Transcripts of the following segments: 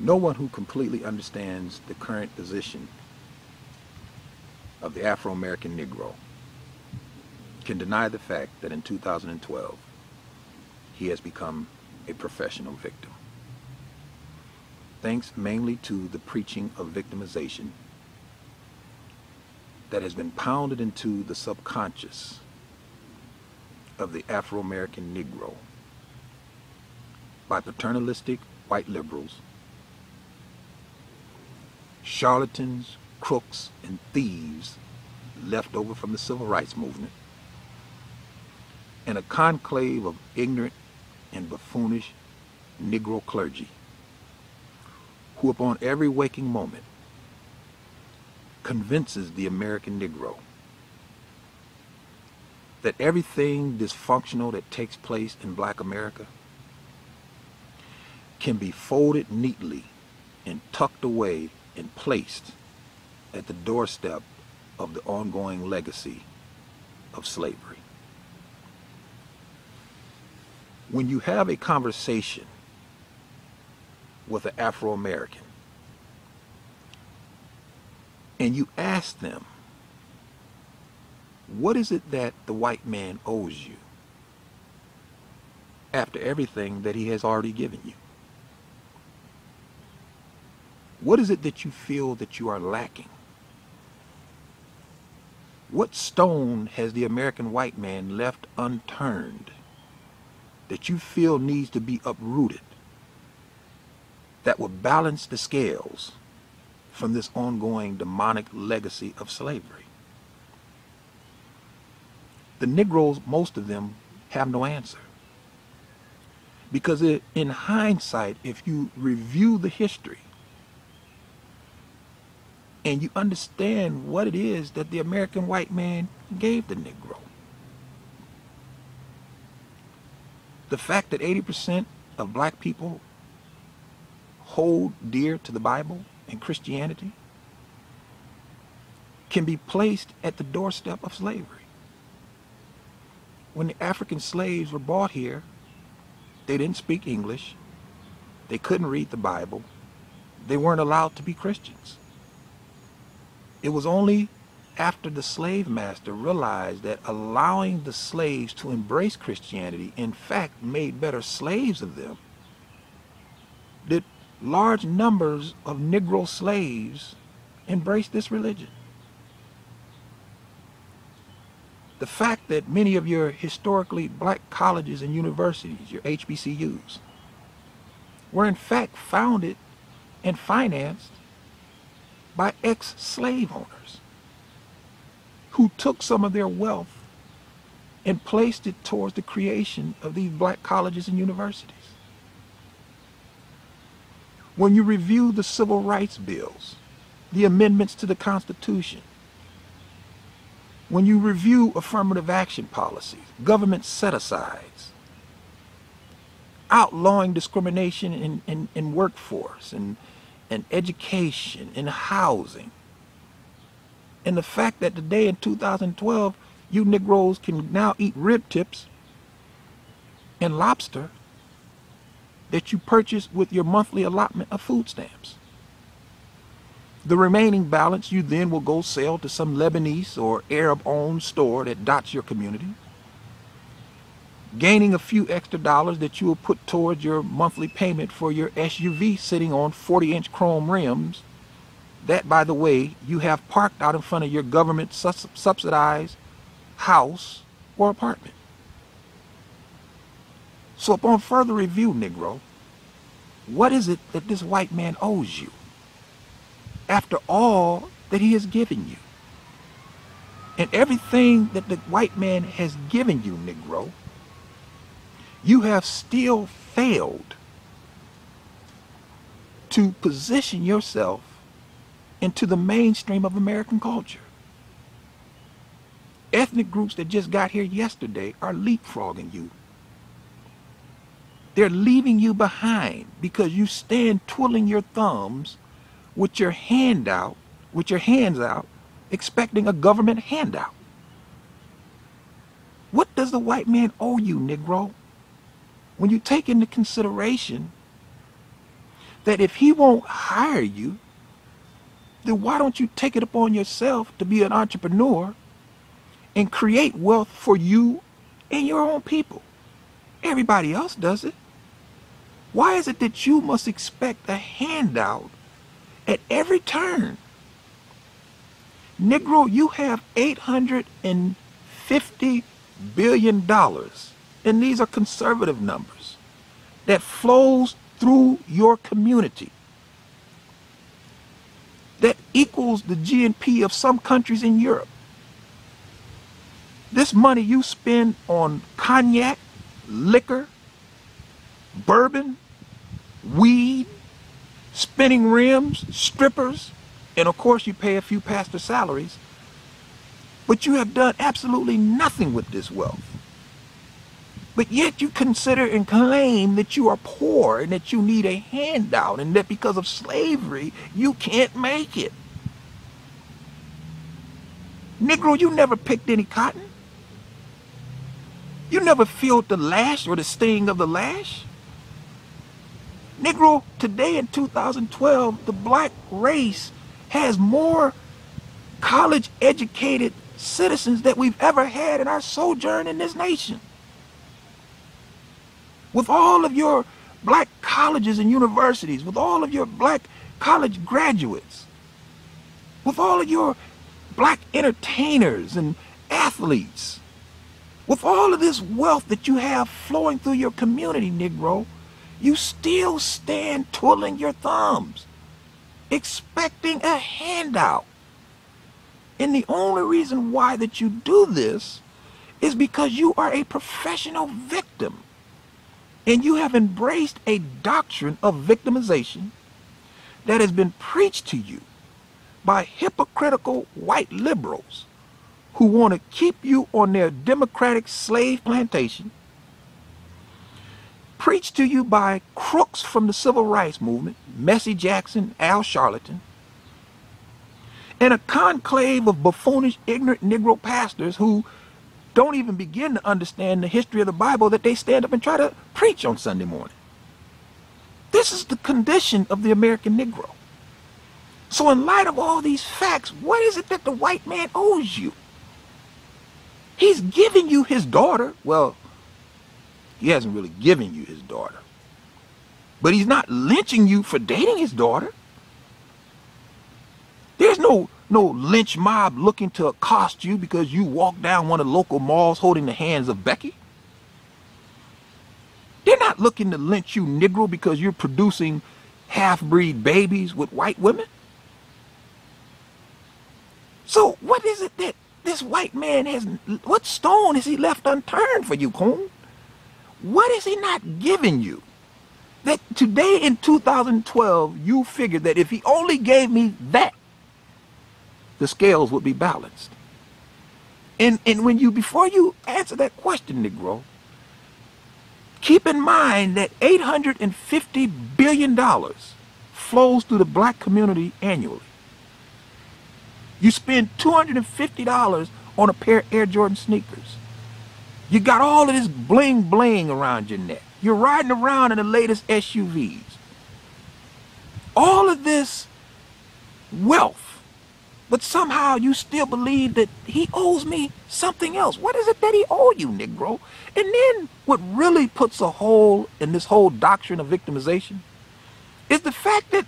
No one who completely understands the current position of the Afro-American Negro can deny the fact that in 2012 he has become a professional victim. Thanks mainly to the preaching of victimization that has been pounded into the subconscious of the Afro-American Negro by paternalistic white liberals, charlatans, crooks, and thieves left over from the civil rights movement, and a conclave of ignorant and buffoonish Negro clergy who upon every waking moment convinces the American Negro that everything dysfunctional that takes place in Black America can be folded neatly and tucked away and placed at the doorstep of the ongoing legacy of slavery. When you have a conversation with an Afro-American and you ask them, what is it that the white man owes you after everything that he has already given you? What is it that you feel that you are lacking? What stone has the American white man left unturned that you feel needs to be uprooted that will balance the scales from this ongoing demonic legacy of slavery? The Negroes, most of them, have no answer. Because in hindsight, if you review the history and you understand what it is that the American white man gave the Negro, the fact that 80% of Black people hold dear to the Bible and Christianity can be placed at the doorstep of slavery. When the African slaves were brought here, they didn't speak English, they couldn't read the Bible, they weren't allowed to be Christians. It was only after the slave master realized that allowing the slaves to embrace Christianity in fact made better slaves of them, that large numbers of Negro slaves embraced this religion. The fact that many of your historically Black colleges and universities, your HBCUs, were in fact founded and financed by ex-slave owners who took some of their wealth and placed it towards the creation of these Black colleges and universities. When you review the civil rights bills, the amendments to the Constitution, when you review affirmative action policies, government set-asides, outlawing discrimination in workforce and education and housing, and the fact that today in 2012, you Negroes can now eat rib tips and lobster that you purchase with your monthly allotment of food stamps. The remaining balance you then will go sell to some Lebanese or Arab-owned store that dots your community, gaining a few extra dollars that you will put towards your monthly payment for your SUV sitting on 40-inch chrome rims that, by the way, you have parked out in front of your government subsidized house or apartment. So upon further review, Negro, what is it that this white man owes you after all that he has given you? And everything that the white man has given you, Negro, you have still failed to position yourself into the mainstream of American culture. Ethnic groups that just got here yesterday are leapfrogging you. They're leaving you behind because you stand twiddling your thumbs with your hands out, expecting a government handout. What does the white man owe you, Negro? When you take into consideration that if he won't hire you, then why don't you take it upon yourself to be an entrepreneur and create wealth for you and your own people? Everybody else does it. Why is it that you must expect a handout at every turn? Negro, you have $850 billion, and these are conservative numbers, that flows through your community. That equals the GNP of some countries in Europe. This money you spend on cognac, liquor, bourbon, weed, spinning rims, strippers, and of course you pay a few pastor salaries, but you have done absolutely nothing with this wealth. But yet you consider and claim that you are poor and that you need a handout and that because of slavery you can't make it. Negro, you never picked any cotton. You never felt the lash or the sting of the lash. Negro, today in 2012, the black race has more college-educated citizens that we've ever had in our sojourn in this nation. With all of your black colleges and universities, with all of your black college graduates, with all of your black entertainers and athletes, with all of this wealth that you have flowing through your community, Negro, you still stand twiddling your thumbs, expecting a handout. And the only reason why that you do this is because you are a professional victim. And you have embraced a doctrine of victimization that has been preached to you by hypocritical white liberals who want to keep you on their democratic slave plantation, preached to you by crooks from the civil rights movement, Messie Jackson, Al Sharpton, and a conclave of buffoonish, ignorant Negro pastors who don't even begin to understand the history of the Bible that they stand up and try to preach on Sunday morning. This is the condition of the American Negro. So in light of all these facts, what is it that the white man owes you? He's giving you his daughter. Well, he hasn't really given you his daughter. But he's not lynching you for dating his daughter. There's no lynch mob looking to accost you because you walk down one of the local malls holding the hands of Becky. They're not looking to lynch you, Negro, because you're producing half-breed babies with white women. So what is it that this white man has, what stone has he left unturned for you, Coon? What is he not giving you? That today in 2012, you figured that if he only gave me that, the scales would be balanced. And when you, before you answer that question, Negro, keep in mind that $850 billion flows through the black community annually. You spend $250 on a pair of Air Jordan sneakers. You got all of this bling bling around your neck. You're riding around in the latest SUVs. All of this wealth. But somehow you still believe that he owes me something else. What is it that he owes you, Negro? And then what really puts a hole in this whole doctrine of victimization is the fact that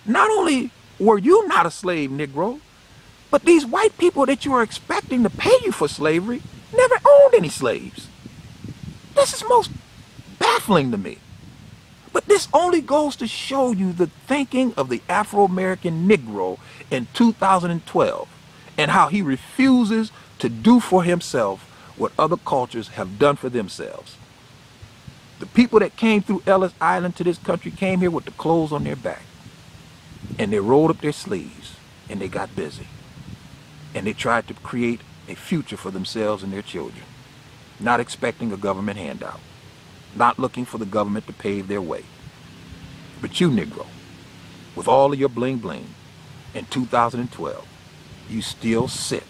not only were you not a slave, Negro, but these white people that you are expecting to pay you for slavery never owned any slaves. This is most baffling to me. But this only goes to show you the thinking of the Afro-American Negro in 2012 and how he refuses to do for himself what other cultures have done for themselves. The people that came through Ellis Island to this country came here with the clothes on their back, and they rolled up their sleeves and they got busy, and they tried to create a future for themselves and their children, not expecting a government handout, not looking for the government to pave their way. But you, Negro, with all of your bling bling, in 2012, you still sit